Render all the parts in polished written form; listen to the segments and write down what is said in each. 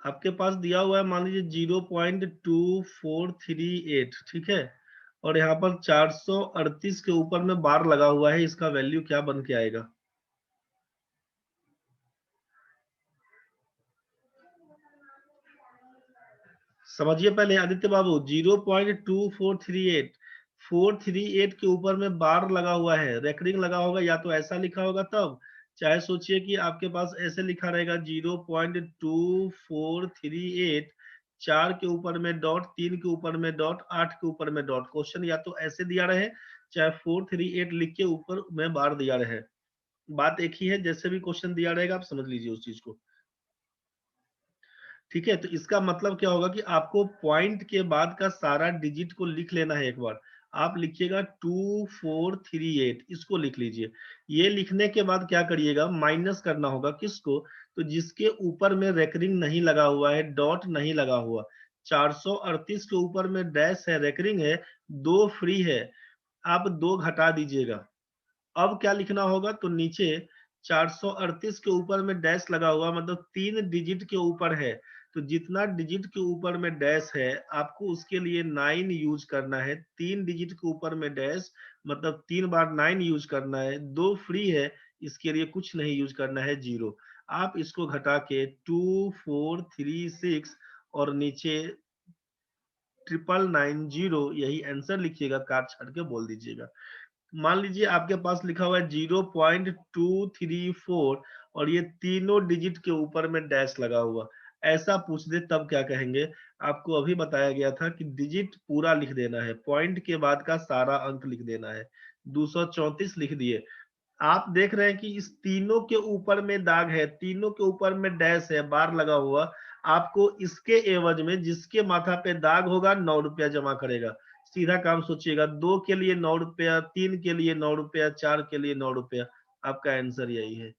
आपके पास दिया हुआ है मान लीजिए 0.2438, ठीक है, और यहाँ पर 438 के ऊपर में बार लगा हुआ है, इसका वैल्यू क्या बन के आएगा? समझिए पहले आदित्य बाबू, 0.2438, 438 के ऊपर में बार लगा हुआ है, रेकरिंग लगा होगा, या तो ऐसा लिखा होगा तब, चाहे सोचिए कि आपके पास ऐसे लिखा रहेगा 0.2438, 4 के ऊपर में डॉट, 3 के ऊपर में डॉट, 8 के ऊपर में डॉट। क्वेश्चन या तो ऐसे दिया रहे, चाहे 438 लिख के ऊपर में बार दिया रहे, बात एक ही है। जैसे भी क्वेश्चन दिया रहेगा आप समझ लीजिए उस चीज को, ठीक है। तो इसका मतलब क्या होगा कि आपको पॉइंट के बाद का सारा डिजिट को लिख लेना है एक बार। आप लिखिएगा 2438, इसको लिख लीजिए। ये लिखने के बाद क्या करिएगा, माइनस करना होगा किसको, तो जिसके ऊपर में रेकरिंग नहीं लगा हुआ है, डॉट नहीं लगा हुआ। 438 के ऊपर में डैश है, रेकरिंग है, 2 फ्री है, आप 2 घटा दीजिएगा। अब क्या लिखना होगा, तो नीचे 438 के ऊपर में डैश लगा हुआ, मतलब 3 डिजिट के ऊपर है, तो जितना डिजिट के ऊपर में डैश है आपको उसके लिए 9 यूज करना है। 3 डिजिट के ऊपर में डैश मतलब 3 बार 9 यूज करना है। 2 फ्री है, इसके लिए कुछ नहीं यूज करना है, 0। आप इसको घटा के 2436 और नीचे 999 यही आंसर लिखिएगा, काट छाट के बोल दीजिएगा। मान लीजिए आपके पास लिखा हुआ है 0.234 और ये तीनों डिजिट के ऊपर में डैश लगा हुआ, ऐसा पूछ दे तब क्या कहेंगे? आपको अभी बताया गया था कि डिजिट पूरा लिख देना है, पॉइंट के बाद का सारा अंक लिख देना है। 234 लिख दिए। आप देख रहे हैं कि इस तीनों के ऊपर में दाग है, तीनों के ऊपर में डैश है, बार लगा हुआ। आपको इसके एवज में जिसके माथा पे दाग होगा 9 रुपया जमा करेगा। सीधा काम सोचिएगा, 2 के लिए 9 रुपया, 3 के लिए 9 रुपया, 4 के लिए 9 रुपया। आपका आंसर यही है।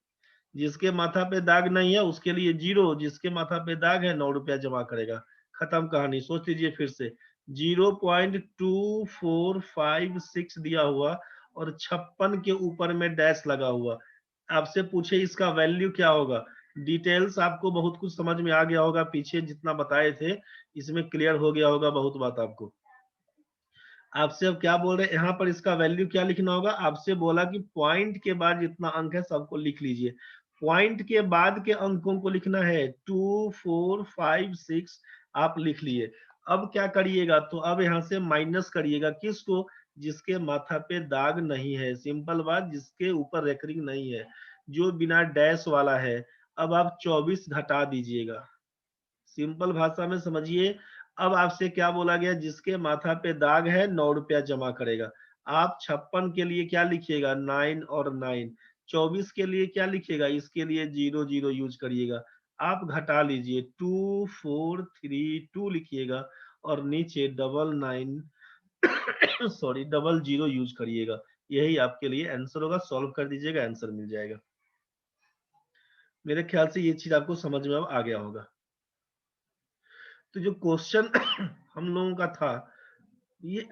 जिसके माथा पे दाग नहीं है उसके लिए 0, जिसके माथा पे दाग है 9 रुपया जमा करेगा। खत्म कहानी। सोच लीजिए फिर से, 0.2456 दिया हुआ और 56 के ऊपर में डैश लगा हुआ। आपसे पूछे इसका वैल्यू क्या होगा? डिटेल्स आपको बहुत कुछ समझ में आ गया होगा, पीछे जितना बताए थे इसमें क्लियर हो गया होगा बहुत बात आपको। आपसे अब क्या बोल रहे हैं, यहाँ पर इसका वैल्यू क्या लिखना होगा? आपसे बोला कि पॉइंट के बाद जितना अंक है सबको लिख लीजिए। पॉइंट के बाद के अंकों को लिखना है 2 4 5 6, आप लिख लिए। अब क्या करिएगा, तो अब यहाँ से माइनस करिएगा किसको? जिसके माथा पे दाग नहीं है, सिंपल बात, जिसके ऊपर रेकरिंग नहीं है, जो बिना डैश वाला है। अब आप 24 घटा दीजिएगा। सिंपल भाषा में समझिए। अब आपसे क्या बोला गया? जिसके माथा पे दाग है 9 रुपया जमा करेगा। आप 56 के लिए क्या लिखिएगा? 9 और 9। 24 के लिए क्या लिखिएगा? इसके लिए 0 0 यूज करिएगा। आप घटा लीजिए, 2432 लिखिएगा और नीचे 99 सॉरी 00 यूज करिएगा। यही आपके लिए आंसर होगा। सॉल्व कर दीजिएगा, आंसर मिल जाएगा। मेरे ख्याल से ये चीज आपको समझ में अब आ गया होगा। तो जो क्वेश्चन हम लोगों का था ये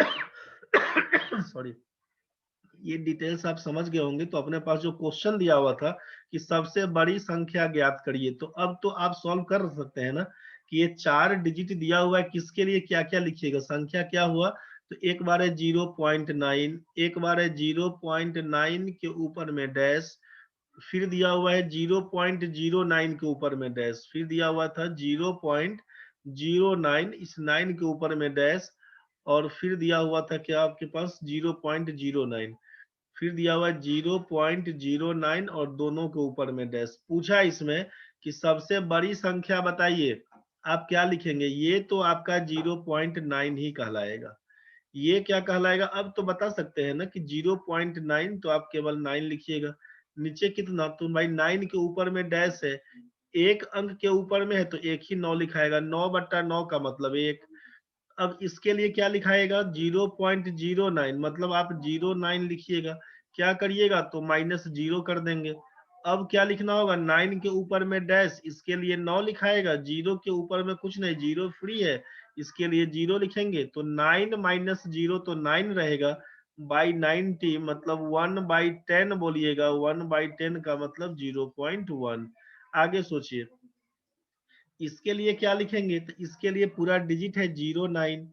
सॉरी, ये डिटेल्स आप समझ गए होंगे। तो अपने पास जो क्वेश्चन दिया हुआ था कि सबसे बड़ी संख्या ज्ञात करिए, तो अब तो आप सॉल्व कर सकते हैं ना कि ये 4 डिजिट दिया हुआ है, किसके लिए क्या क्या लिखिएगा, संख्या क्या हुआ। तो एक बार है 0.9, एक बार है 0.9 के ऊपर में डैश, फिर दिया हुआ है 0.09 के ऊपर में डैश, फिर दिया हुआ था 0.09, इस 9 के ऊपर में डैश, और फिर दिया हुआ था क्या आपके पास? 0.09, फिर दिया हुआ है 0.09 और दोनों के ऊपर में डैश। पूछा इसमें कि सबसे बड़ी संख्या बताइए, आप क्या लिखेंगे? ये तो आपका 0.9 ही कहलाएगा। ये क्या कहलाएगा? अब तो बता सकते हैं ना कि 0.9, तो आप केवल 9 लिखिएगा। नीचे कितना? तो भाई 9 के ऊपर में डैश है, एक अंक के ऊपर में है तो एक ही 9 लिखाएगा। 9/9 का मतलब 1। अब इसके लिए क्या लिखाएगा? 0.09, मतलब आप 09 लिखिएगा। क्या करिएगा? तो -0 कर देंगे। अब क्या लिखना होगा? 9 के ऊपर में डैश, इसके लिए 9 लिखाएगा। 0 के ऊपर में कुछ नहीं, 0 फ्री है, इसके लिए 0 लिखेंगे। तो 9 - 0 तो 9 रहेगा, बाई 90 मतलब 1/10 बोलिएगा। 1/10 का मतलब 0.1। आगे सोचिए, इसके लिए क्या लिखेंगे, तो इसके लिए पूरा डिजिट है 09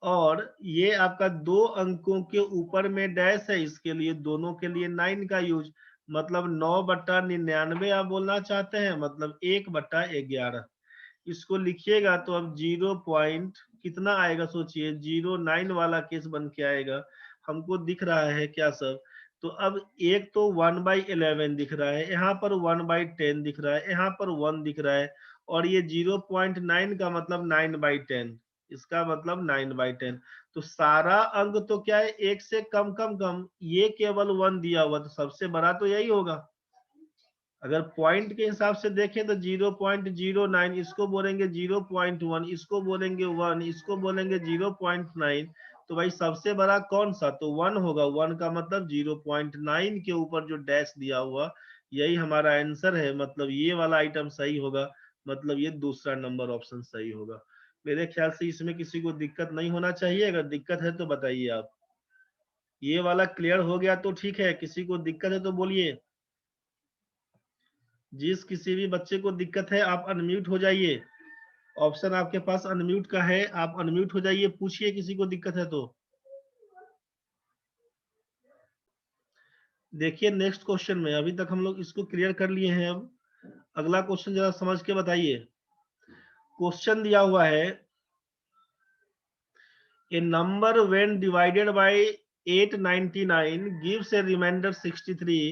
और ये आपका 2 अंकों के ऊपर में डैश है, इसके लिए दोनों के लिए 9 का यूज, मतलब 9/99 आप बोलना चाहते हैं, मतलब 1/11। इसको लिखिएगा तो अब 0 पॉइंट कितना आएगा सोचिए, 09 वाला केस बन के आएगा। हमको दिख रहा है क्या सब, तो अब एक तो 1/11 दिख रहा है, यहाँ पर 1/10 दिख रहा है, यहाँ पर 1 दिख रहा है, और ये 0.9 का मतलब 9/10, इसका मतलब 9/10। तो सारा अंक तो क्या है, एक से कम कम कम, ये केवल 1 दिया हुआ, तो सबसे बड़ा तो यही होगा। अगर पॉइंट के हिसाब से देखें तो 0.09, इसको बोलेंगे 0.1, इसको बोलेंगे 1, इसको बोलेंगे 0.9, तो भाई सबसे बड़ा कौन सा, तो 1 होगा। 1 का मतलब 0.9 के ऊपर जो डैश दिया हुआ, यही हमारा आंसर है, मतलब ये वाला आइटम सही होगा, मतलब ये दूसरा नंबर ऑप्शन सही होगा। मेरे ख्याल से इसमें किसी को दिक्कत नहीं होना चाहिए, अगर दिक्कत है तो बताइए आप। ये वाला क्लियर हो गया तो ठीक है, किसी को दिक्कत है तो बोलिए। जिस किसी भी बच्चे को दिक्कत है आप अनम्यूट हो जाइए, ऑप्शन आपके पास अनम्यूट का है, आप अनम्यूट हो जाइए, पूछिए किसी को दिक्कत है तो। देखिए नेक्स्ट क्वेश्चन में, अभी तक हम लोग इसको क्लियर कर लिए हैं, अब अगला क्वेश्चन जरा समझ के बताइए। क्वेश्चन दिया हुआ है, a number when divided by 899 gives a remainder 63,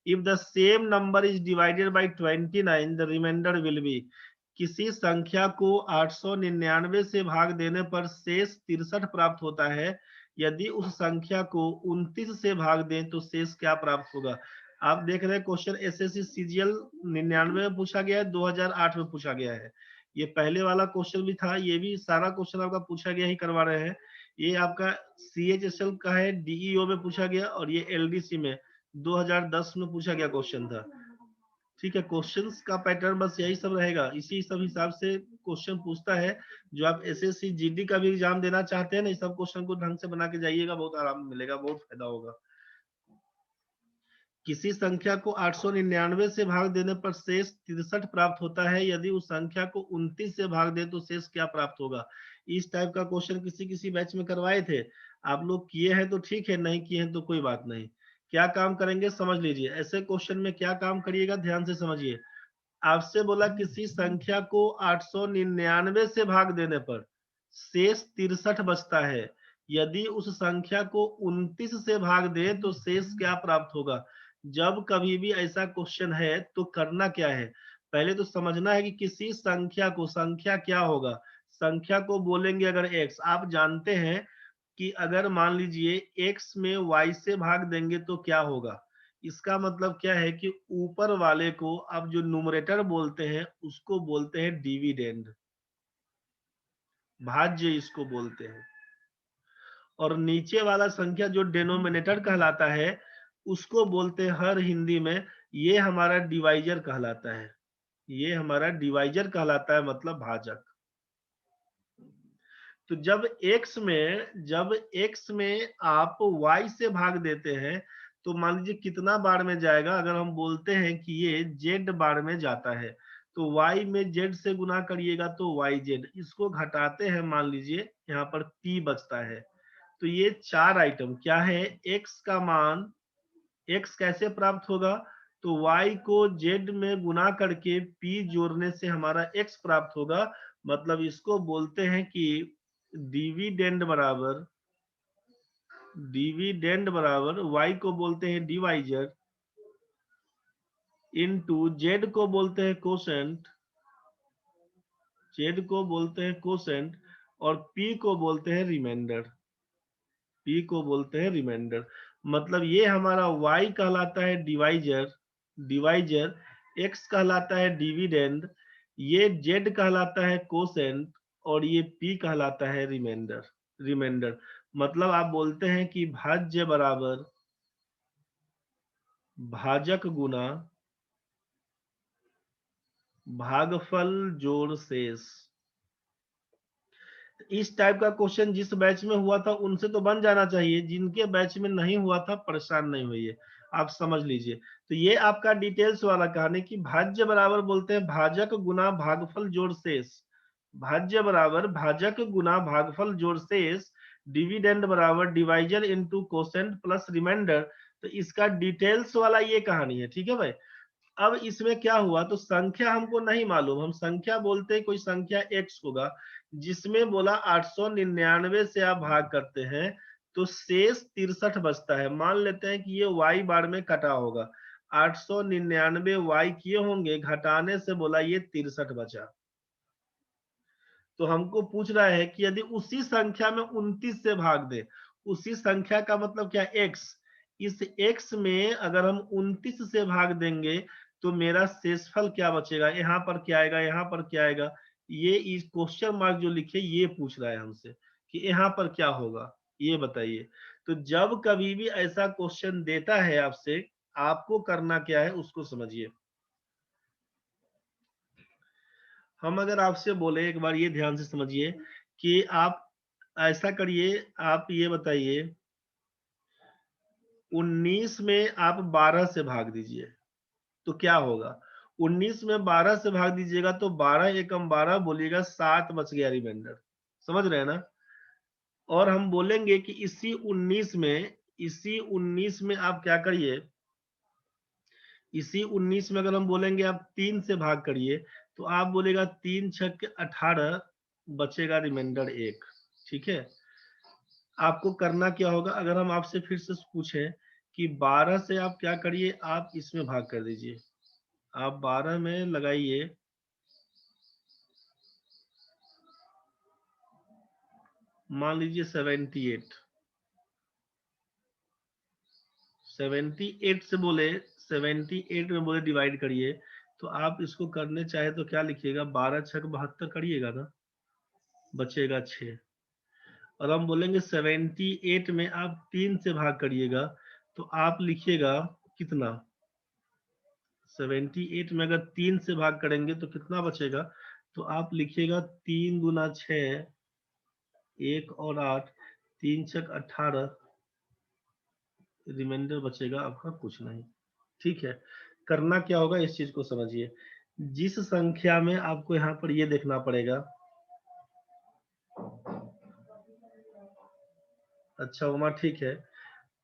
if the same number is divided by 29 the remainder will be। किसी संख्या को 899 से भाग देने पर शेष 63 प्राप्त होता है, यदि उस संख्या को 29 से भाग दें तो शेष क्या प्राप्त होगा। आप देख रहे हैं क्वेश्चन एसएससी सीजीएल 99 में पूछा गया है, 2008 में पूछा गया है। ये पहले वाला क्वेश्चन भी था, ये भी सारा क्वेश्चन आपका पूछा गया ही करवा रहे हैं। ये आपका सीएचएसएल का है, डीईओ में पूछा गया, और ये एलडीसी में 2010 में पूछा गया क्वेश्चन था। ठीक है, क्वेश्चंस का पैटर्न बस यही सब रहेगा, इसी सब हिसाब से क्वेश्चन पूछता है। जो आप एसएससी जीडी का भी एग्जाम देना चाहते हैं ना, इस सब क्वेश्चन को ढंग से बना के जाइएगा, बहुत आराम मिलेगा, बहुत फायदा होगा। किसी संख्या को 899 से भाग देने पर शेष 63 प्राप्त होता है, यदि उस संख्या को 29 से भाग दे तो शेष क्या प्राप्त होगा। इस टाइप का क्वेश्चन किसी किसी बैच में करवाए थे, आप लोग किए हैं तो ठीक है, नहीं किए हैं तो कोई बात नहीं। क्या काम करेंगे समझ लीजिए, ऐसे क्वेश्चन में क्या काम करिएगा ध्यान से समझिए। आपसे बोला किसी संख्या को 899 से भाग देने पर शेष 63 बचता है, यदि उस संख्या को 29 से भाग दे तो शेष क्या प्राप्त होगा। जब कभी भी ऐसा क्वेश्चन है तो करना क्या है, पहले तो समझना है कि किसी संख्या को, संख्या क्या होगा, संख्या को बोलेंगे अगर x, आप जानते हैं कि अगर मान लीजिए x में y से भाग देंगे तो क्या होगा। इसका मतलब क्या है कि ऊपर वाले को आप जो न्यूमरेटर बोलते हैं उसको बोलते हैं डिविडेंड, भाज्य इसको बोलते हैं, और नीचे वाला संख्या जो डिनोमिनेटर कहलाता है उसको बोलते हैं हर हिंदी में, ये हमारा डिवाइजर कहलाता है, ये हमारा डिवाइजर कहलाता है, मतलब भाजक। तो जब x में आप y से भाग देते हैं तो मान लीजिए कितना बार में जाएगा, अगर हम बोलते हैं कि ये z बार में जाता है तो y में z से गुना करिएगा तो yz, इसको घटाते हैं मान लीजिए यहाँ पर p बचता है। तो ये 4 आइटम क्या है, x का मान, x कैसे प्राप्त होगा, तो y को z में गुना करके p जोड़ने से हमारा x प्राप्त होगा, मतलब इसको बोलते हैं कि डिविडेंड बराबर, डिविडेंड बराबर y को बोलते हैं डिवाइजर इनटू z को बोलते हैं कोसेंट, z को बोलते हैं कोसेंट, और p को बोलते हैं रिमाइंडर, p को बोलते हैं रिमाइंडर। मतलब ये हमारा y कहलाता है डिवाइजर, डिवाइजर, x कहलाता है डिविडेंड, ये z कहलाता है कोसेंट, और ये p कहलाता है रिमाइंडर, रिमाइंडर। मतलब आप बोलते हैं कि भाज्य बराबर भाजक गुना भागफल जोड़ शेष। इस टाइप का क्वेश्चन जिस बैच में हुआ था उनसे तो बन जाना चाहिए, जिनके बैच में नहीं हुआ था परेशान नहीं होइए, आप समझ लीजिए। तो ये आपका डिटेल्स वाला कहानी कि भाज्य बराबर बोलते हैं भाजक गुना भागफल जोड़ शेष, भाज्य बराबर भाजक गुना भागफल जोड़ शेष, डिविडेंड बराबर divisor into quotient plus remainder. तो इसका डिटेल्स वाला ये कहानी है, ठीक है भाई। अब इसमें क्या हुआ, तो संख्या हमको नहीं मालूम, हम संख्या बोलते हैं कोई संख्या x होगा, जिसमें बोला 899 से आप भाग करते हैं तो शेष 63 बचता है। मान लेते हैं कि ये y बार में कटा होगा, 899 y किए होंगे, घटाने से बोला ये 63 बचा। तो हमको पूछ रहा है कि यदि उसी संख्या में 29 से भाग दे, उसी संख्या का मतलब क्या, x, इस x में अगर हम 29 से भाग देंगे तो मेरा शेषफल क्या बचेगा, यहाँ पर क्या आएगा, यहाँ पर क्या आएगा, ये इस क्वेश्चन मार्क जो लिखे ये पूछ रहा है हमसे कि यहाँ पर क्या होगा, ये बताइए। तो जब कभी भी ऐसा क्वेश्चन देता है आपसे, आपको करना क्या है उसको समझिए। हम अगर आपसे बोले, एक बार ये ध्यान से समझिए कि आप ऐसा करिए, आप ये बताइए 19 में आप 12 से भाग दीजिए तो क्या होगा। 19 में 12 से भाग दीजिएगा तो 12 एकम 12 बोलिएगा, 7 बच गया रिमाइंडर, समझ रहे हैं ना। और हम बोलेंगे कि इसी 19 में आप क्या करिए, इसी 19 में अगर हम बोलेंगे आप 3 से भाग करिए तो आप बोलेगा 3 छक 18 बचेगा रिमाइंडर 1, ठीक है। आपको करना क्या होगा, अगर हम आपसे फिर से पूछें कि 12 से आप क्या करिए, आप इसमें भाग कर दीजिए, आप 12 में लगाइए, मान लीजिए 78, 78 से बोले, 78 में बोले डिवाइड करिए, तो आप इसको करने चाहे तो क्या लिखिएगा, 12 छक 72 करिएगा ना, बचेगा 6। और हम बोलेंगे 78 में आप 3 से भाग करिएगा तो आप लिखिएगा कितना, 78 में अगर 3 से भाग करेंगे तो कितना बचेगा, तो आप लिखिएगा 3 गुना 6, 1 और 8, 3 छक 18, रिमाइंडर बचेगा आपका कुछ नहीं, ठीक है। करना क्या होगा इस चीज को समझिए, जिस संख्या में आपको यहाँ पर ये देखना पड़ेगा, अच्छा उमा ठीक है,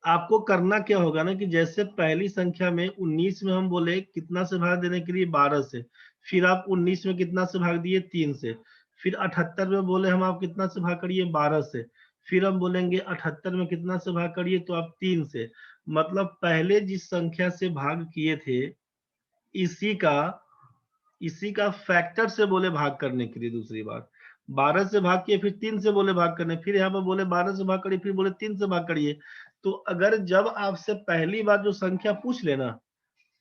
आपको करना क्या होगा ना कि जैसे पहली संख्या में 19 में हम बोले कितना से भाग देने के लिए, 12 से, फिर आप 19 में कितना से भाग दिए, 3 से, फिर 78 में बोले हम आप कितना से भाग करिए, 12 से, फिर हम बोलेंगे 78 में कितना से भाग करिए तो आप 3 से। मतलब पहले जिस संख्या से भाग किए थे इसी का इसी का फैक्टर से बोले भाग करने के लिए, दूसरी बार 12 से भाग किए, फिर 3 से बोले भाग करने, फिर यहाँ पर बोले 12 से भाग करिए, फिर बोले 3 से भाग करिए। तो अगर जब आपसे पहली बार जो संख्या पूछ लेना,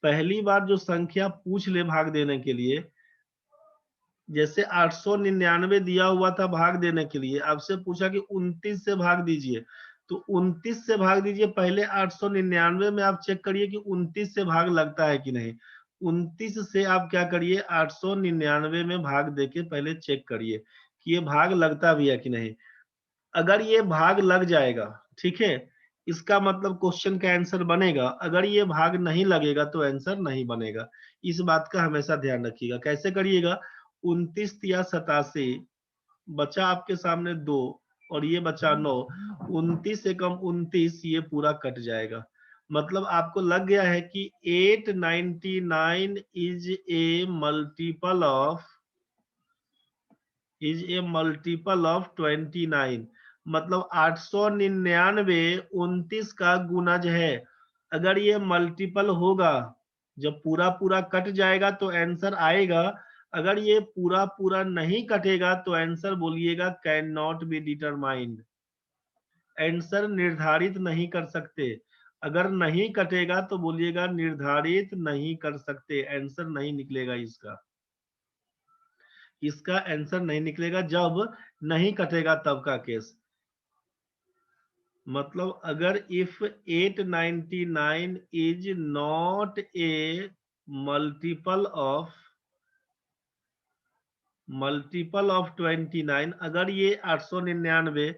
पहली बार जो संख्या पूछ ले भाग देने के लिए, जैसे 899 दिया हुआ था भाग देने के लिए, आपसे पूछा कि 29 से भाग दीजिए, तो 29 से भाग दीजिए, पहले 899 में आप चेक करिए कि 29 से भाग लगता है कि नहीं। 29 से आप क्या करिए, 899 में भाग देके पहले चेक करिए कि ये भाग लगता भी है कि नहीं। अगर ये भाग लग जाएगा, ठीक है, इसका मतलब क्वेश्चन का आंसर बनेगा, अगर ये भाग नहीं लगेगा तो आंसर नहीं बनेगा। इस बात का हमेशा ध्यान रखिएगा। कैसे करिएगा, 29 या 87, बचा आपके सामने 2 और ये बचा 9, 29 एकम 29 ये पूरा कट जाएगा। मतलब आपको लग गया है कि 899 इज ए मल्टीपल ऑफ 29। मतलब 899 29 का गुणज है। अगर ये मल्टीपल होगा, जब पूरा पूरा कट जाएगा तो आंसर आएगा, अगर ये पूरा पूरा नहीं कटेगा तो आंसर बोलिएगा can not be determined, answer निर्धारित नहीं कर सकते। अगर नहीं कटेगा तो बोलिएगा निर्धारित नहीं कर सकते, आंसर नहीं निकलेगा इसका, इसका आंसर नहीं निकलेगा जब नहीं कटेगा तब का केस। मतलब अगर if 899 is not a multiple of 29, अगर ये 899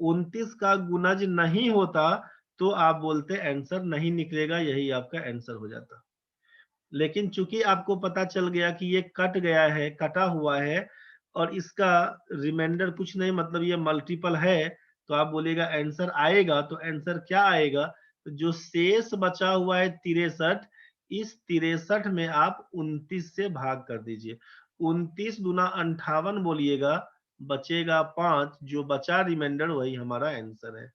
29 का गुणज नहीं होता तो आप बोलते आंसर नहीं निकलेगा, यही आपका आंसर हो जाता। लेकिन चूंकि आपको पता चल गया कि ये कट गया है, कटा हुआ है और इसका रिमाइंडर कुछ नहीं, मतलब ये मल्टीपल है, तो आप बोलिएगा आंसर आएगा। तो आंसर क्या आएगा? तो जो शेष बचा हुआ है 63, इस 63 में आप 29 से भाग कर दीजिए। 29 दूना 58 बोलिएगा, बचेगा 5, जो बचा रिमाइंडर वही हमारा आंसर है,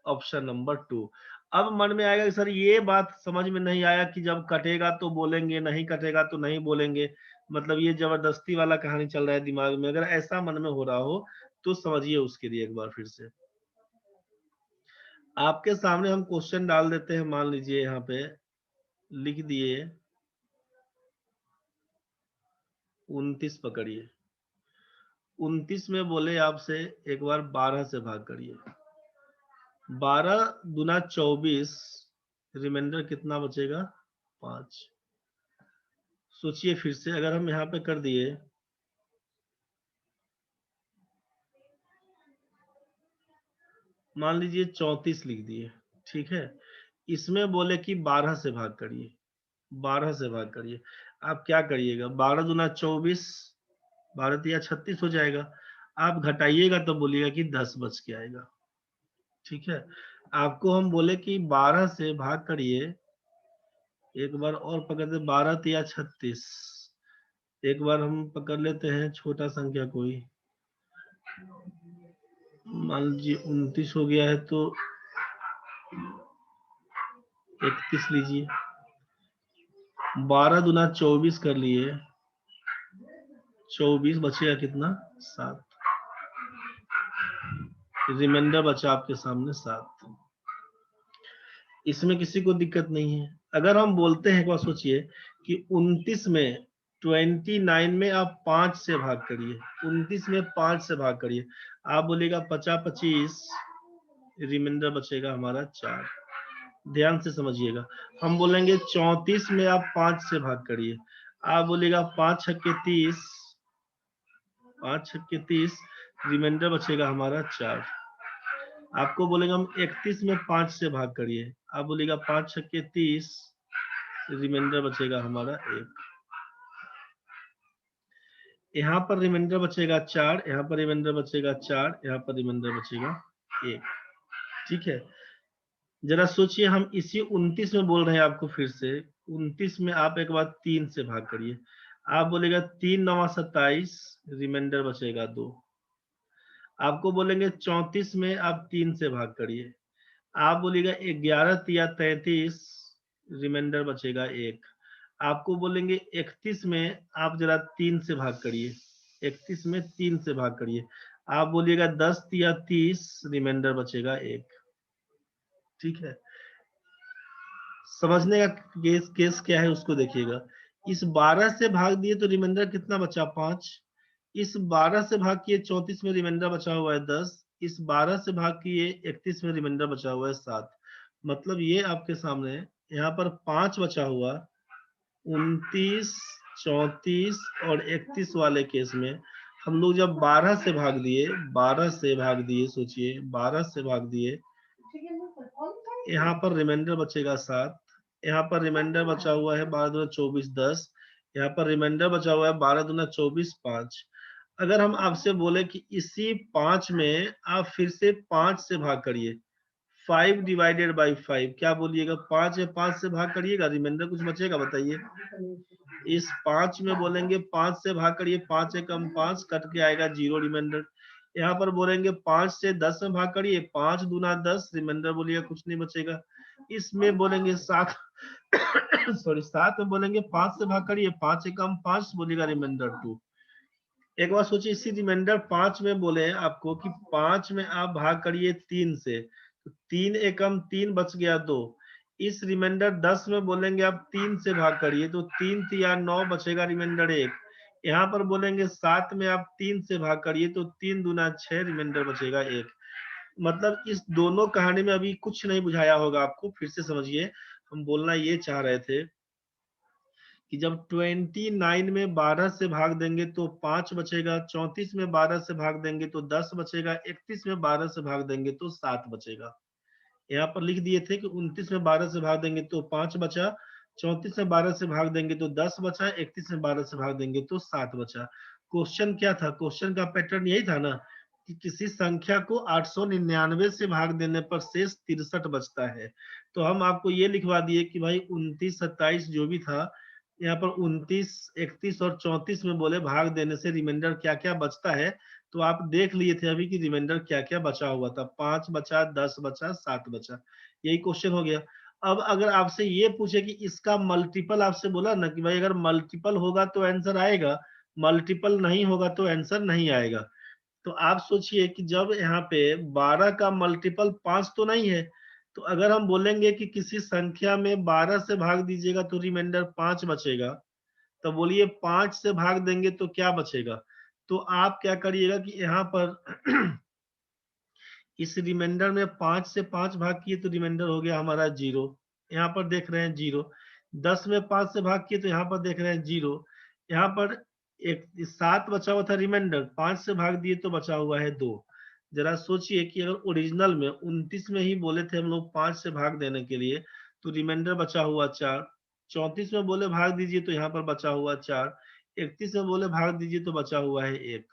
ऑप्शन नंबर 2। अब मन में आएगा कि सर ये बात समझ में नहीं आया कि जब कटेगा तो बोलेंगे, नहीं कटेगा तो नहीं बोलेंगे, मतलब ये जबरदस्ती वाला कहानी चल रहा है दिमाग में। अगर ऐसा मन में हो रहा हो तो समझिए उसके लिए एक बार फिर से। आपके सामने हम क्वेश्चन डाल देते हैं, मान लीजिए यहाँ पे लिख दिए 29 पकड़िए। 29 में बोले आपसे एक बार 12 से भाग करिए। 12 दूना 24, रिमाइंडर कितना बचेगा? 5। सोचिए फिर से, अगर हम यहाँ पे कर दिए मान लीजिए 34 लिख दिए, ठीक है। इसमें बोले कि 12 से भाग करिए, 12 से भाग करिए। आप क्या करिएगा? 12 दूना 24, 12 तिया 36 हो जाएगा। आप घटाइएगा तो बोलिएगा कि 10 बच के आएगा, ठीक है। आपको हम बोले कि 12 से भाग करिए, एक बार और पकड़ दे, 12 तिया 36। एक बार हम पकड़ लेते हैं छोटा संख्या कोई, मान लीजिए 29 हो गया है तो 31 लीजिए। 12 दूना 24 कर लिए, 24 बचेगा कितना? 7। रिमाइंडर बचा आपके सामने 7। इसमें किसी को दिक्कत नहीं है। अगर हम बोलते हैं, एक बार सोचिए कि 29 में 29 में आप 5 से भाग करिए, 29 में 5 से भाग करिए, आप बोलेगा 50 25, रिमाइंडर बचेगा हमारा 4। ध्यान से समझिएगा, हम बोलेंगे 34 में आप 5 से भाग करिए, आप बोलेगा 5 छक्के 30, 5 छक्के 30, रिमाइंडर बचेगा हमारा 4। आपको बोलेगा हम 31 में 5 से भाग करिए, आप बोलेगा 5 छक्के 30, रिमाइंडर बचेगा हमारा 1। यहाँ पर रिमाइंडर बचेगा 4, यहाँ पर रिमाइंडर बचेगा 4, यहाँ पर रिमाइंडर बचेगा 1, ठीक है। जरा सोचिए, हम इसी 29 में बोल रहे हैं आपको फिर से, 29 में आप एक बार 3 से भाग करिए, आप बोलेगा 3 9 27, रिमाइंडर बचेगा 2। आपको बोलेंगे 34 में आप 3 से भाग करिए, आप बोलेगा 11 तिया 33, रिमाइंडर बचेगा 1। आपको बोलेंगे 31 में आप जरा 3 से भाग करिए, 31 में 3 से भाग करिए, आप बोलिएगा 10 तिया 30, रिमाइंडर बचेगा 1, ठीक है। समझने का केस क्या है उसको देखिएगा। इस 12 से भाग दिए तो रिमाइंडर कितना बचा? 5। इस 12 से भाग किए 34 में, रिमाइंडर बचा हुआ है 10। इस 12 से भाग किए 31 में, रिमाइंडर बचा हुआ है 7। मतलब ये आपके सामने यहाँ पर 5 बचा हुआ, 29, 34 और 31 वाले केस में हम लोग जब 12 से भाग दिए, 12 से भाग दिए, सोचिए 12 से भाग दिए, यहाँ पर रिमाइंडर बचेगा 7, यहाँ पर रिमाइंडर बचा हुआ है 12 दूना 24 10, यहाँ पर रिमाइंडर बचा हुआ है 12 दूना 24 5। अगर हम आपसे बोले कि इसी 5 में आप फिर से 5 से भाग करिए, 5 डिवाइडेड बाई 5, क्या बोलिएगा? 5 है, 5 से भाग करिएगा, रिमाइंडर कुछ बचेगा? बताइए। इस 5 में बोलेंगे 5 से भाग करिए, 5 एकम 5, कट के आएगा 0, रिमाइंडर। यहाँ पर बोलेंगे 5 से 10 में भाग करिए, 5 दूना 10, रिमाइंडर बोलिएगा कुछ नहीं बचेगा। इसमें बोलेंगे 7 सॉरी 7 में बोलेंगे 5 से भाग करिए, 5 एकम 5, बोलिएगा रिमाइंडर 2। एक बार सोचिए, इसी रिमाइंडर 5 में बोले आपको कि 5 में आप भाग करिए 3 से, तो 3 एकम 3 बच गया 2। इस रिमाइंडर 10 में बोलेंगे आप 3 से भाग करिए, तो 3 तिया 9, बचेगा रिमाइंडर 1। यहाँ पर बोलेंगे 7 में आप 3 से भाग करिए, तो 3 दूना 6, रिमाइंडर बचेगा 1। मतलब इस दोनों कहानी में अभी कुछ नहीं बुझाया होगा आपको, फिर से समझिए। हम बोलना ये चाह रहे थे कि जब 29 में 12 से भाग देंगे तो 5 बचेगा, 34 में 12 से भाग देंगे तो 10 बचेगा, 31 में 12 से भाग देंगे तो 7 बचेगा। यहाँ पर लिख दिए थे कि 29 में 12 से भाग देंगे तो 5 बचा, 34 में 12 से भाग देंगे तो 10 बचा, 31 में 12 से भाग देंगे तो 7 बचा। क्वेश्चन क्या था? क्वेश्चन का पैटर्न यही था ना कि किसी संख्या को 899 से भाग देने पर शेष 63 बचता है। तो हम आपको ये लिखवा दिए कि भाई 29, 27 जो भी था, यहाँ पर 29, 31 और 34 में बोले भाग देने से रिमाइंडर क्या-क्या बचता है। तो आप देख लिए थे अभी कि रिमाइंडर क्या-क्या बचा हुआ था। 5 बचा, 10 बचा, 7 बचा। यही क्वेश्चन हो गया। अब अगर आपसे ये पूछे कि इसका मल्टीपल, आपसे बोला ना कि भाई अगर मल्टीपल होगा तो आंसर आएगा, मल्टीपल नहीं होगा तो आंसर नहीं आएगा। तो आप सोचिए कि जब यहाँ पे 12 का मल्टीपल 5 तो नहीं है, तो अगर हम बोलेंगे कि किसी संख्या में 12 से भाग दीजिएगा तो रिमाइंडर 5 बचेगा, तो बोलिए 5 से भाग देंगे तो क्या बचेगा? तो आप क्या करिएगा कि यहाँ पर इस रिमाइंडर में 5 से 5 भाग किए तो रिमाइंडर हो गया हमारा 0। यहाँ पर देख रहे हैं 0। 10 में 5 से भाग किए तो यहाँ पर देख रहे हैं 0। यहाँ पर एक 7 बचा हुआ था रिमाइंडर, 5 से भाग दिए तो बचा हुआ है 2। जरा सोचिए कि अगर ओरिजिनल में 29 में ही बोले थे हम लोग 5 से भाग देने के लिए, तो रिमाइंडर बचा हुआ 4। 34 में बोले भाग दीजिए तो यहाँ पर बचा हुआ 4। 31 में बोले भाग दीजिए तो बचा हुआ है 1।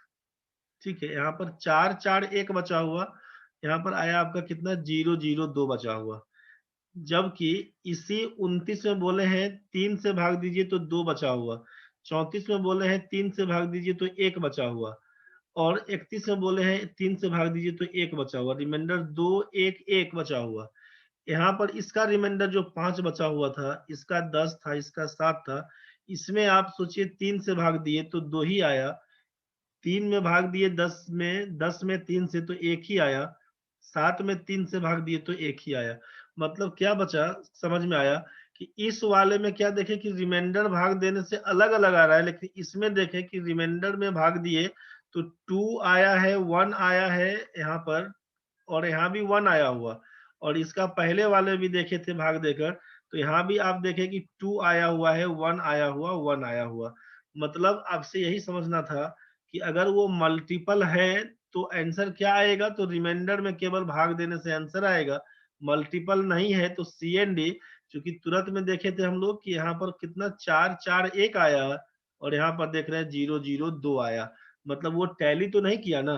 ठीक है, यहाँ पर 4 4 1 बचा हुआ, यहाँ पर आया आपका कितना 0 0 2 बचा हुआ। जबकि इसी 29 में बोले हैं 3 से भाग दीजिए तो 2 बचा हुआ। 34 में बोले हैं 3 से भाग दीजिए तो 1 बचा हुआ। और 31 में बोले हैं 3 से भाग दीजिए तो 1 बचा हुआ। रिमाइंडर 2 1 1 बचा हुआ। यहाँ पर इसका रिमाइंडर जो 5 बचा हुआ था, इसका 10 था, इसका 7 था। इसमें आप सोचिए 3 से भाग दिए तो 2 ही आया। 3 में भाग दिए 10 में 3 से तो 1 ही आया। 7 में 3 से भाग दिए तो 1 ही आया। मतलब क्या बचा, समझ में आया कि इस वाले में क्या देखें कि रिमाइंडर भाग देने से अलग-अलग आ रहा है, लेकिन इसमें देखें कि रिमाइंडर में भाग दिए तो 2 आया है, 1 आया है यहाँ पर, और यहाँ भी 1 आया हुआ। और इसका पहले वाले भी देखे थे भाग देकर, तो यहाँ भी आप देखें कि 2 आया हुआ है, 1 आया हुआ, 1 आया हुआ। मतलब आपसे यही समझना था कि अगर वो मल्टीपल है तो आंसर क्या आएगा, तो रिमाइंडर में केवल भाग देने से आंसर आएगा। मल्टीपल नहीं है तो सी एंड डी, क्योंकि तुरंत में देखे थे हम लोग कि यहाँ पर कितना 4 4 1 आया और यहाँ पर देख रहे हैं 0 0 2 आया। मतलब वो टैली तो नहीं किया ना।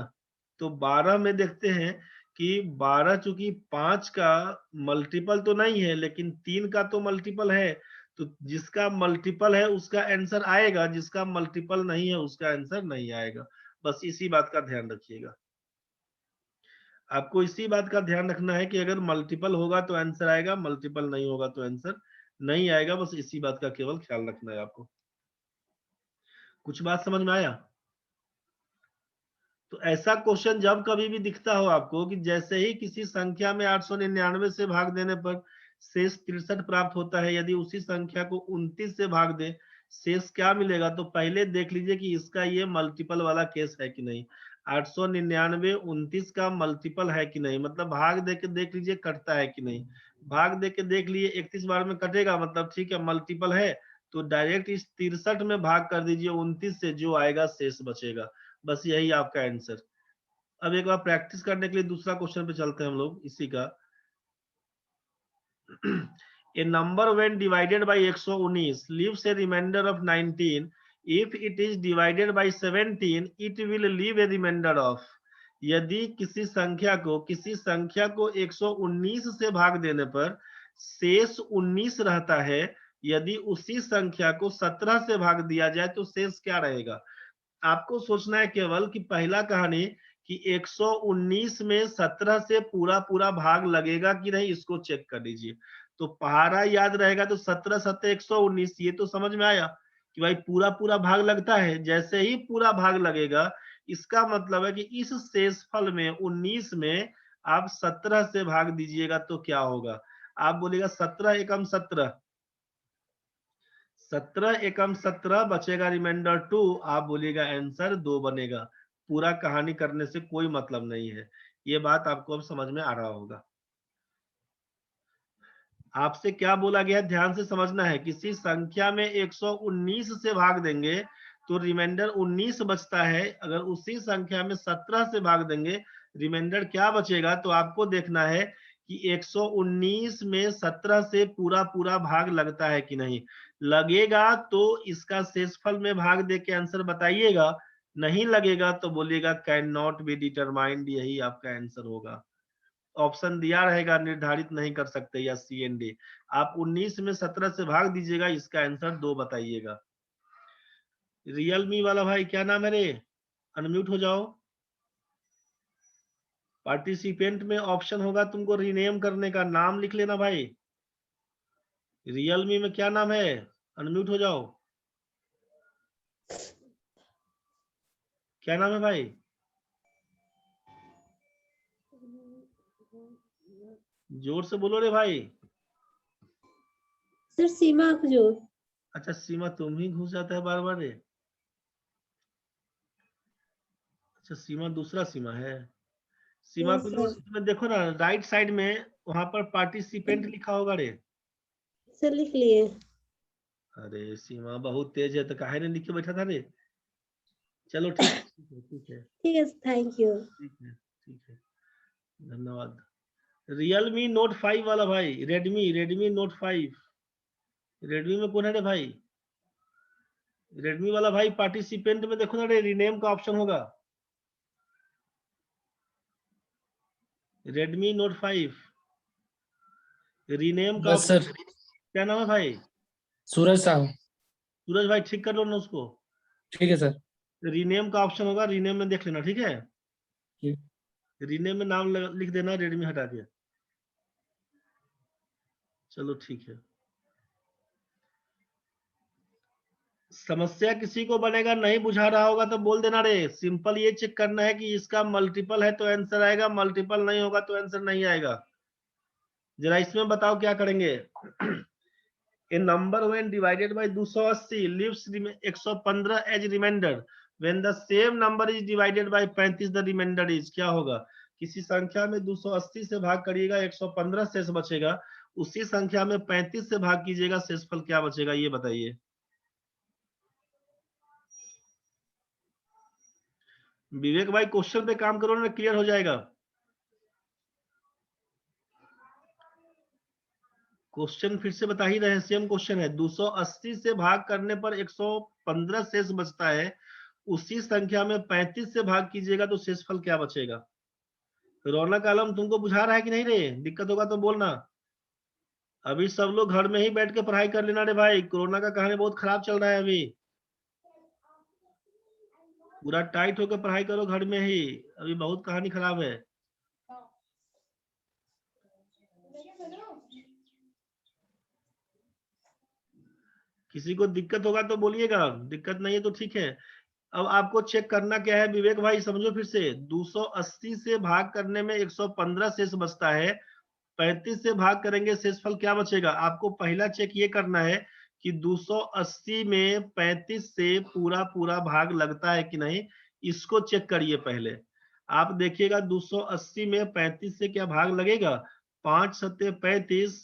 तो 12 में देखते हैं कि 12 चूंकि 5 का मल्टीपल तो नहीं है, लेकिन 3 का तो मल्टीपल है। तो जिसका मल्टीपल है उसका आंसर आएगा, जिसका मल्टीपल नहीं है उसका आंसर नहीं आएगा। बस इसी बात का ध्यान रखिएगा। आपको इसी बात का ध्यान रखना है कि अगर मल्टीपल होगा तो आंसर आएगा, मल्टीपल नहीं होगा तो आंसर नहीं आएगा। बस इसी बात का केवल ख्याल रखना है आपको। कुछ बात समझ में आया? तो ऐसा क्वेश्चन जब कभी भी दिखता हो आपको कि जैसे ही किसी संख्या में 899 से भाग देने पर शेष 63 प्राप्त होता है, यदि उसी संख्या को 29 से भाग दे शेष क्या मिलेगा, तो पहले देख लीजिए कि इसका ये मल्टीपल वाला केस है कि नहीं। 899 29 का मल्टीपल है कि नहीं, मतलब भाग दे के देख लीजिए कटता है कि नहीं। भाग दे के देख लिए 31 बार में कटेगा, मतलब ठीक है मल्टीपल है। तो डायरेक्ट इस 63 में भाग कर दीजिए 29 से, जो आएगा शेष बचेगा। बस यही आपका आंसर। अब एक बार प्रैक्टिस करने के लिए दूसरा क्वेश्चन पे चलते हैं हम लोग इसी का। A number when divided by 119 leaves a remainder of 19. If it is divided by 17 it will leave a remainder of। यदि किसी संख्या को 119 से भाग देने पर शेष 19 रहता है, यदि उसी संख्या को 17 से भाग दिया जाए तो शेष क्या रहेगा। आपको सोचना है केवल कि पहला कहानी कि 119 में 17 से पूरा पूरा भाग लगेगा कि नहीं, इसको चेक कर लीजिए। तो पहाड़ा याद रहेगा तो 17 7 119, ये तो समझ में आया कि भाई पूरा पूरा भाग लगता है। जैसे ही पूरा भाग लगेगा, इसका मतलब है कि इस शेषफल में 19 में आप 17 से भाग दीजिएगा तो क्या होगा। आप बोलेगा 17 एकम 17, 17 एकम 17 बचेगा रिमाइंडर 2। आप बोलिएगा आंसर 2 बनेगा। पूरा कहानी करने से कोई मतलब नहीं है। ये बात आपको अब समझ में आ रहा होगा। आपसे क्या बोला गया, ध्यान से समझना है। किसी संख्या में 119 से भाग देंगे तो रिमाइंडर 19 बचता है। अगर उसी संख्या में 17 से भाग देंगे, रिमाइंडर क्या बचेगा। तो आपको देखना है कि 119 में 17 से पूरा पूरा भाग लगता है कि नहीं। लगेगा तो इसका शेषफल में भाग दे के आंसर बताइएगा, नहीं लगेगा तो बोलिएगा कैन नॉट बी डिटरमाइंड, यही आपका आंसर होगा। ऑप्शन दिया रहेगा निर्धारित नहीं कर सकते या सी एंड डी। आप 19 में 17 से भाग दीजिएगा, इसका आंसर 2 बताइएगा। रियलमी वाला भाई क्या नाम है रे, अनम्यूट हो जाओ। पार्टिसिपेंट में ऑप्शन होगा तुमको रीनेम करने का, नाम लिख लेना भाई। रियलमी में क्या नाम है, अनम्यूट हो जाओ। क्या नाम है भाई, जोर से बोलो रे भाई। सर सीमा हुजूर। अच्छा सीमा, तुम ही घुस जाता है बार बार रे। अच्छा सीमा दूसरा सीमा है। सीमा यस को सर। इसमें देखो ना राइट साइड में, वहां पर पार्टिसिपेंट लिखा होगा रे। सर लिख लिए। अरे सीमा बहुत तेज है, तो काहे ने लिख के बैठा था रे। चलो ठीक है, ठीक है, ठीक है, थैंक यू। ठीक है, ठीक है, धन्यवाद। रियलमी नोट 5 वाला भाई, रेडमी नोट 5, रेडमी में कौन है रे भाई। रेडमी वाला भाई पार्टिसिपेंट में देखो ना रे, रीनेम का ऑप्शन होगा। रेडमी नोट 5 रीनेम का यस सर। क्या नाम है भाई। सूरज साहू। सूरज भाई ठीक कर लो ना उसको। ठीक है सर। रीनेम का ऑप्शन होगा, रीनेम में देख लेना, ठीक है। ठीक। रीनेम में नाम लिख देना रेडमी हटा के। चलो ठीक है। समस्या किसी को बनेगा, नहीं बुझा रहा होगा तो बोल देना रे। सिंपल ये चेक करना है कि इसका मल्टीपल है तो आंसर आएगा, मल्टीपल नहीं होगा तो आंसर नहीं आएगा। जरा इसमें बताओ क्या करेंगे। A number when divided by 280 leaves 115 as remainder, when the same number is divided by 35 the remainder is, क्या होगा। किसी संख्या में 280 से भाग करिएगा, 115 शेष बचेगा। उसी संख्या में 35 से भाग कीजिएगा, शेषफल क्या बचेगा, ये बताइए। विवेक भाई क्वेश्चन पे काम करो ना, क्लियर हो जाएगा। क्वेश्चन फिर से बता ही रहे हैं, सेम क्वेश्चन है। 280 से भाग करने पर 115 शेष बचता है, उसी संख्या में 35 से भाग कीजिएगा तो शेषफल क्या बचेगा। रौनक आलम तुमको बुझा रहा है कि नहीं रे, दिक्कत होगा तो बोलना। अभी सब लोग घर में ही बैठ के पढ़ाई कर लेना रे भाई, कोरोना का कहानी बहुत खराब चल रहा है अभी। पूरा टाइट होकर पढ़ाई करो घर में ही, अभी बहुत कहानी खराब है। किसी को दिक्कत होगा तो बोलिएगा, दिक्कत नहीं है तो ठीक है। अब आपको चेक करना क्या है विवेक भाई, समझो फिर से। 280 से भाग करने में 115 शेष बचता है, 35 से भाग करेंगे शेषफल क्या बचेगा। आपको पहला चेक ये करना है कि 280 में 35 से पूरा पूरा भाग लगता है कि नहीं, इसको चेक करिए पहले। आप देखिएगा 280 में 35 से क्या भाग लगेगा। 5 सत्ते 35,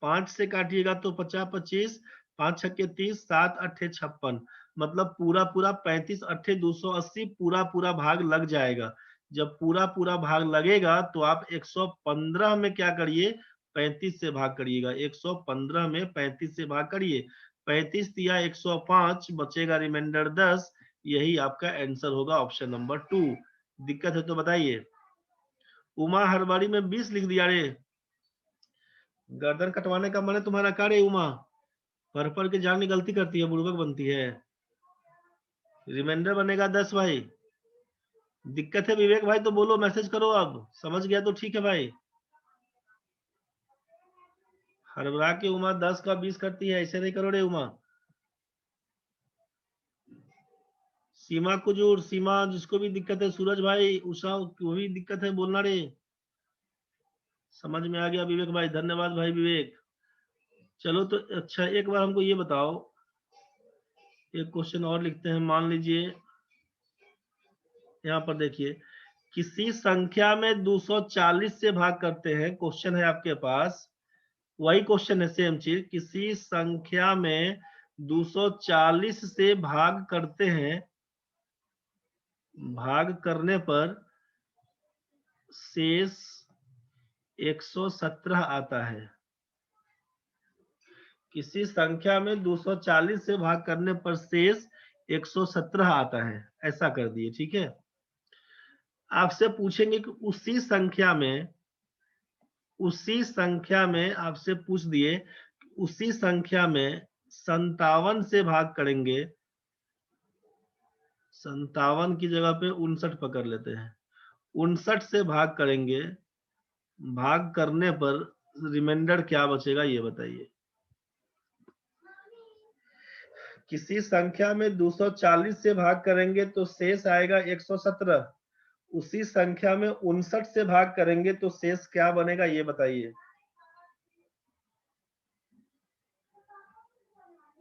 5 से काटिएगा तो 50 25, 5 छक्के 30, 7 अट्ठे 56, मतलब पूरा पूरा 35 अट्ठे 280 पूरा पूरा भाग लग जाएगा। जब पूरा पूरा भाग लगेगा तो आप 115 में क्या करिए, 35 से भाग करिएगा। 115 में 35 से भाग करिए, 35 दिया 105, बचेगा रिमाइंडर 10। यही आपका आंसर होगा, ऑप्शन नंबर 2। दिक्कत है तो बताइए। उमा हरबाड़ी में 20 लिख दिया रे, गर्दन कटवाने का मन है तुम्हारा का रे उमा। पढ़ पढ़ के जान की गलती करती है, बुड़बक बनती है। रिमाइंडर बनेगा 10 भाई। दिक्कत है विवेक भाई तो बोलो, मैसेज करो, अब समझ गया तो ठीक है भाई। हरबरा के उमा 10 का 20 करती है, ऐसे नहीं करो रे उमा। सीमा कुजूर, सीमा जिसको भी दिक्कत है, सूरज भाई, उषा को भी दिक्कत है, बोलना रे। समझ में आ गया विवेक भाई, धन्यवाद भाई विवेक। चलो तो अच्छा एक बार हमको ये बताओ, एक क्वेश्चन और लिखते हैं। मान लीजिए यहाँ पर देखिए, किसी संख्या में 240 से भाग करते हैं, क्वेश्चन है आपके पास, वही क्वेश्चन है सेम चीज। किसी संख्या में 240 से भाग करते हैं, भाग करने पर शेष 117 आता है। किसी संख्या में 240 से भाग करने पर शेष 117 आता है, ऐसा कर दिए, ठीक है। आपसे पूछेंगे कि उसी संख्या में आपसे पूछ दिए, उसी संख्या में 57 से भाग करेंगे, 57 की जगह पे 59 पकड़ लेते हैं, 59 से भाग करेंगे, भाग करने पर रिमाइंडर क्या बचेगा ये बताइए। किसी संख्या में 240 से भाग करेंगे तो शेष आएगा 117, उसी संख्या में 59 से भाग करेंगे तो शेष क्या बनेगा ये बताइए।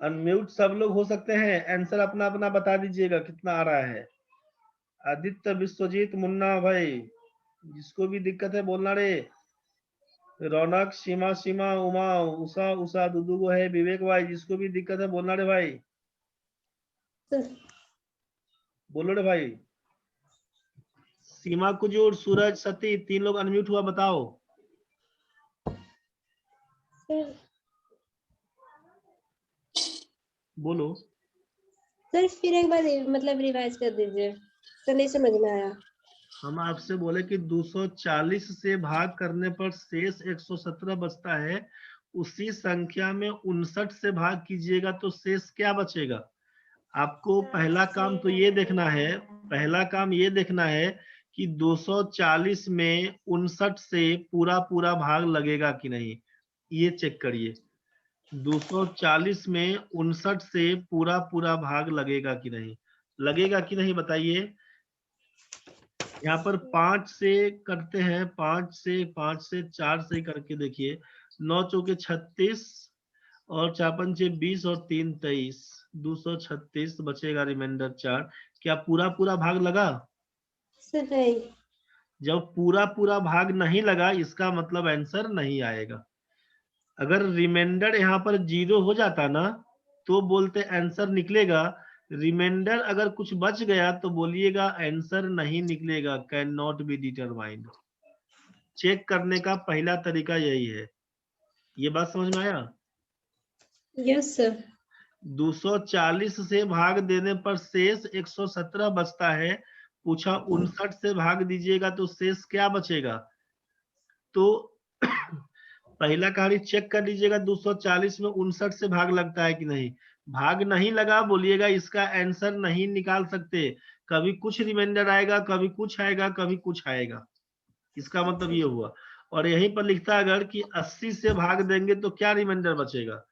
अनम्यूट सब लोग हो सकते हैं, आंसर अपना अपना बता दीजिएगा कितना आ रहा है। आदित्य, विश्वजीत, मुन्ना भाई, जिसको भी दिक्कत है बोलना रे। रौनक, सीमा, उमा, उषा दुदू को है, विवेक भाई, जिसको भी दिक्कत है बोलना रे भाई, सर बोलो रे भाई। सीमा कुजूर, सूरज, सती, 3 लोग अनम्यूट हुआ, बताओ। सर बोलो। सर फिर एक बार मतलब रिवाइज कर दीजिए, तो नहीं समझ में आया। हम आपसे बोले कि 240 से भाग करने पर शेष 117 बचता है, उसी संख्या में 59 से भाग कीजिएगा तो शेष क्या बचेगा। आपको पहला काम तो ये देखना है, पहला काम ये देखना है कि 240 में 59 से पूरा पूरा भाग लगेगा कि नहीं, ये चेक करिए। 240 में 59 से पूरा पूरा भाग लगेगा कि नहीं, लगेगा कि नहीं बताइए। यहाँ पर 5 से करते हैं, 5 से 4 से करके देखिए, 9 चौके 36 और 4 पंचे 20 और 3 23, 236 बचेगा रिमाइंडर 4। क्या पूरा पूरा भाग लगा? सर नहीं। जब पूरा पूरा भाग नहीं लगा इसका मतलब आंसर नहीं आएगा। अगर रिमाइंडर यहाँ पर 0 हो जाता ना तो बोलते आंसर निकलेगा, रिमाइंडर अगर कुछ बच गया तो बोलिएगा आंसर नहीं निकलेगा, can not be determined. Check करने का पहला तरीका यही है। ये बात समझ में आया? Yes sir. 240 से भाग देने पर शेष 117 बचता है, पूछा 59 से भाग दीजिएगा तो शेष क्या बचेगा। तो पहला कहानी चेक कर लीजिएगा, 240 में 59 से भाग लगता है कि नहीं। भाग नहीं लगा बोलिएगा इसका आंसर नहीं निकाल सकते, कभी कुछ रिमाइंडर आएगा, कभी कुछ आएगा, कभी कुछ आएगा, इसका मतलब ये हुआ। और यहीं पर लिखता अगर कि 80 से भाग देंगे तो क्या रिमाइंडर बचेगा।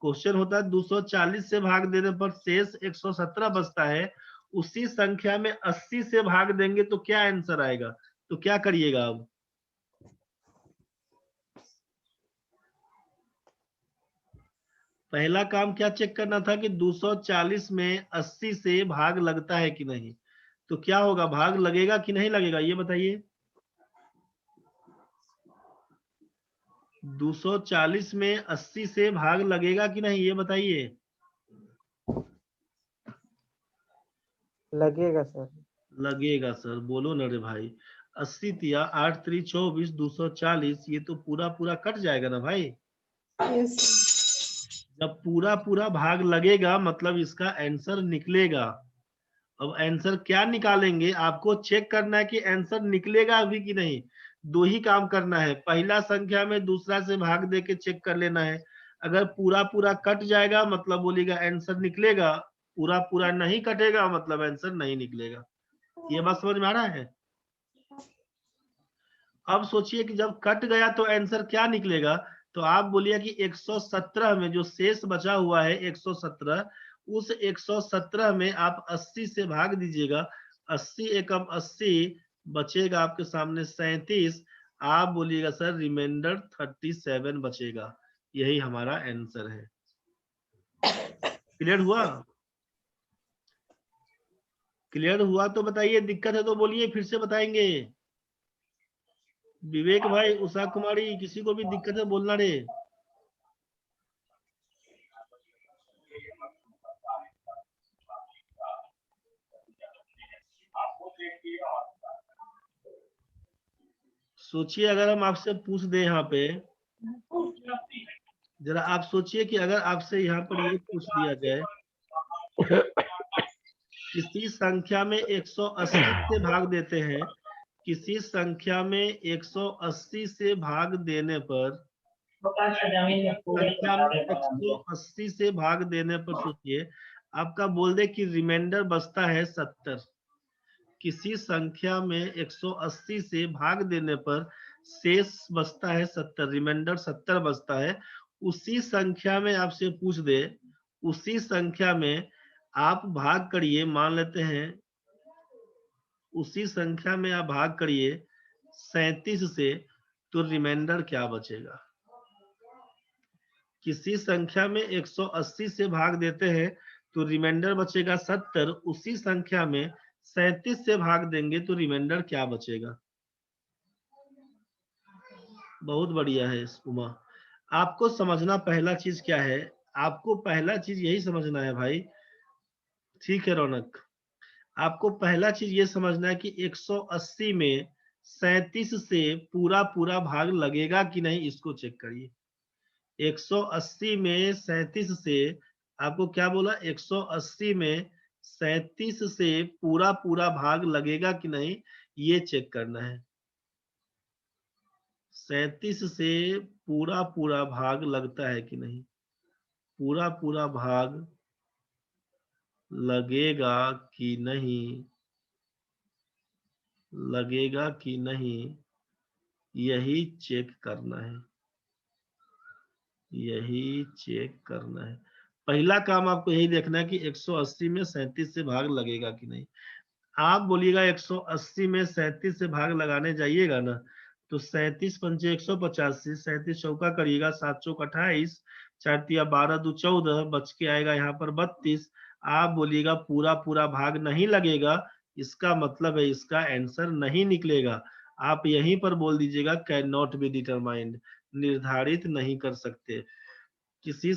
क्वेश्चन होता है 240 से भाग देने पर शेष 117 बचता है, उसी संख्या में 80 से भाग देंगे तो क्या आंसर आएगा। तो क्या करिएगा अब, पहला काम क्या चेक करना था कि 240 में 80 से भाग लगता है कि नहीं। तो क्या होगा, भाग लगेगा कि नहीं लगेगा ये बताइए। 240 में 80 से भाग लगेगा कि नहीं ये बताइए। लगेगा सर। लगेगा सर, बोलो ना रे भाई। 80 तिया 8 3 24, 240, ये तो पूरा पूरा कट जाएगा ना भाई। यस। जब पूरा पूरा भाग लगेगा मतलब इसका आंसर निकलेगा। अब आंसर क्या निकालेंगे, आपको चेक करना है कि आंसर निकलेगा अभी कि नहीं। दो ही काम करना है, पहला संख्या में दूसरा से भाग दे के चेक कर लेना है। अगर पूरा पूरा कट जाएगा मतलब बोलिएगा आंसर निकलेगा, पूरा पूरा नहीं कटेगा मतलब आंसर नहीं निकलेगा। ये बात समझ में आ रहा है। अब सोचिए कि जब कट गया तो आंसर क्या निकलेगा। तो आप बोलिए कि 117 में जो शेष बचा हुआ है 117, उस 117 में आप 80 से भाग दीजिएगा, 80 एकम 80 बचेगा आपके सामने 37। आप बोलिएगा सर रिमाइंडर 37 बचेगा, यही हमारा आंसर है। क्लियर हुआ? क्लियर हुआ तो बताइए, दिक्कत है तो बोलिए, फिर से बताएंगे। विवेक भाई, उषा कुमारी, किसी को भी दिक्कत है बोलना रे। सोचिए अगर हम आपसे पूछ दें यहाँ पे, जरा आप सोचिए कि अगर आपसे यहाँ पर ये पूछ दिया जाए, किसी संख्या में 180 से भाग देते हैं, किसी संख्या में 180 से भाग देने पर, संख्या में 180 से भाग देने पर सोचिए आपका बोल दे कि रिमाइंडर बचता है 70। किसी संख्या में 180 से भाग देने पर शेष बचता है 70, रिमाइंडर 70 बचता है। उसी संख्या में आपसे पूछ दे, उसी संख्या में आप भाग करिए, मान लेते हैं उसी संख्या में आप भाग करिए 37 से, तो रिमाइंडर क्या बचेगा? किसी संख्या में 180 से भाग देते हैं तो रिमाइंडर बचेगा 70, उसी संख्या में 37 से भाग देंगे तो रिमाइंडर क्या बचेगा? बहुत बढ़िया है उमा। आपको समझना पहला चीज क्या है, आपको पहला चीज यही समझना है भाई, ठीक है रौनक? आपको पहला चीज ये समझना है कि 180 में 37 से पूरा पूरा भाग लगेगा कि नहीं, इसको चेक करिए। 180 में 37 से, आपको क्या बोला, 180 में 37 से पूरा पूरा भाग लगेगा कि नहीं, ये चेक करना है। 37 से पूरा पूरा भाग लगता है कि नहीं, पूरा पूरा भाग लगेगा कि नहीं, लगेगा कि नहीं, यही चेक करना है, यही चेक करना है। पहला काम आपको यही देखना है कि 180 में 37 से भाग लगेगा कि नहीं। आप बोलिएगा 180 में 37 से भाग लगाने जाइएगा ना, तो 37 पंचे 185, 37 चौका करिएगा, 7 चौक 28, 4 तिया 12, 2 14, बच के आएगा यहाँ पर 32। आप बोलिएगा पूरा पूरा भाग नहीं लगेगा, इसका मतलब है इसका आंसर नहीं निकलेगा। आप यहीं पर बोल दीजिएगा कैन नॉट बी डिटरमाइंड, निर्धारित नहीं कर सकते। किसी